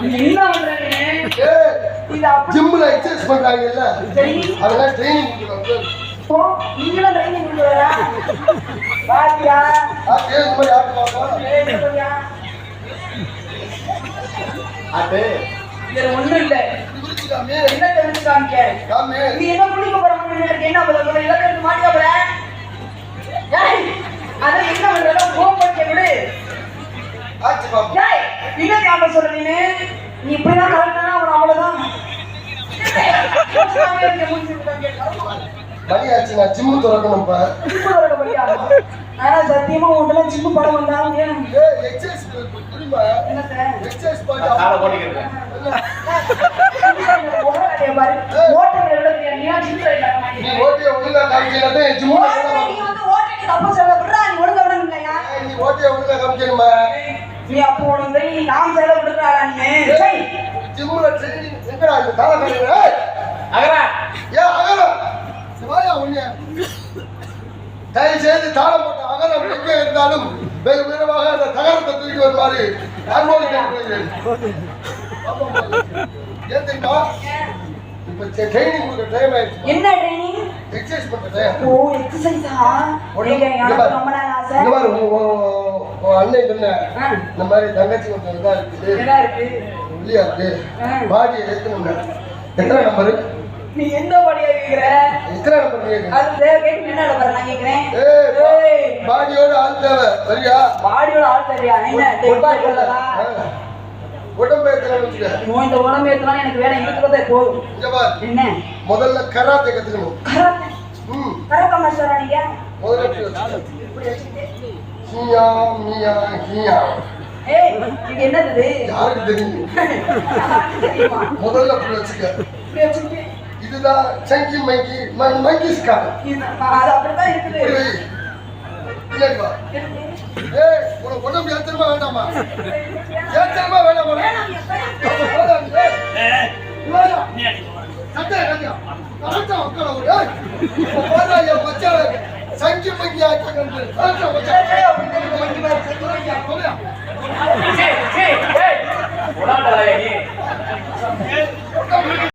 என்ன பண்றீங்க? ஜிம்ல எக்சர்சைஸ் பண்றாங்கல்ல, அதெல்லாம் ட்ரைனிங் கொடுக்குறாங்க. ஓ, நீங்களும் ட்ரைனிங் கொடுக்குறா? பாத்தியா? இந்த மாதிரி ஆட்டு பாப்பா. அது வேற ஒண்ணும் இல்ல. என்ன தெரிஞ்சு காமிக்க? நீ என்ன குளிக்க போறாங்க? என்ன பதில் இலக்கணத்து மாட்டிக்க போற? ஏய், அத என்ன பண்றத போன் பண்ணி விடு. ஆச்சு பாப்பா. ஏய், என்ன காட்ட சொல்ற நீ? நீ இப்படிதான் கரெக்டானா அவன் அவ்வளவுதான். மணியாச்சு, நான் ஜிம்மு திறக்கணும். ஆனா சத்தியமா உண்டெல்லாம் ஜிம்மு படம் வந்தாலும் எக்ஸசைஸ் புரியுமா? எக்ஸசைஸ் பண்ணி காலை ஓட்டிக்கிறேன். நீ ஓட்டிய ஒழுங்கா காமிக்கல ஜிம்மு நீ ஓட்டிய ஒழுங்கா காமிக்கணுமா? நீ அப்போ உனக்கு நாம் செலவு விடுறாளா? நீ ஜிம்முல ட்ரெயினிங் எங்கடா இந்த கால கழுவுற? அகரா ஏன் அகலம் சிவாயா உன்னை தயவு செய்து தாளம் போட்ட அகலம் எங்கே இருந்தாலும் வெகு விரைவாக அந்த தகரத்தை தூக்கிட்டு வருமாறு அன்போடு கேட்டுக்கொள்கிறேன். ஏன் தெரியுமா? இப்ப ட்ரைனிங் கொடுக்க டைம் ஆயிடுச்சு. என்ன ட்ரைனிங்? எக்ஸசைஸ் பண்ற டைம். ஓ, எக்ஸசைஸா? எனக்கு ரொம்ப நாள் ஆசை. இந்த மாதிரி அண்ணன் சொன்ன இந்த மாதிரி தங்கச்சி கொஞ்சம் இதா இருக்குது, என்ன இருக்கு, இல்லையா இருக்கு, பாடியை ஏற்கனவே எத்தனை நம்பரு? நீ எந்த பாடியா கேக்குற? எத்தனை நம்பர் கேட்குறேன்? அது தேவை கேட்டு என்ன நம்பர் நான் கேட்கிறேன். பாடியோட ஆள் தேவை, சரியா? பாடியோட ஆள் தேவையா? என்ன டெப்பா இருக்கலடா? உடம்பு எத்தனை வச்சுக்க? இந்த உடம்பு ஏத்தலாம் எனக்கு வேலை இருக்கிறதே போதும். இங்க பார், என்ன முதல்ல கராத்தே கத்துக்கணும். கராத்தே? கராத்தே மாஸ்டரா நீங்க? முதல்ல இப்படி வச்சிட்டு ஹியா மியா ஹியா. ஏய், இது என்னது? யாருக்கு தெரியும்? முதல்ல இப்படி வச்சுக்க. இப்படி வச்சிட்டு இதுதான் சங்கி மங்கி மங்கிஸ்கா. அது அப்படிதான் இருக்குது. பின்னாடி வா. ஏய், உனக்கு உடம்பு ஏத்தனமா வேண்டாமா? ஏத்தனமா வேண்டாமா? சட்டை கட்டியா கரெக்டா உட்கார. சங்கி மங்கி ஆக்கிட்டு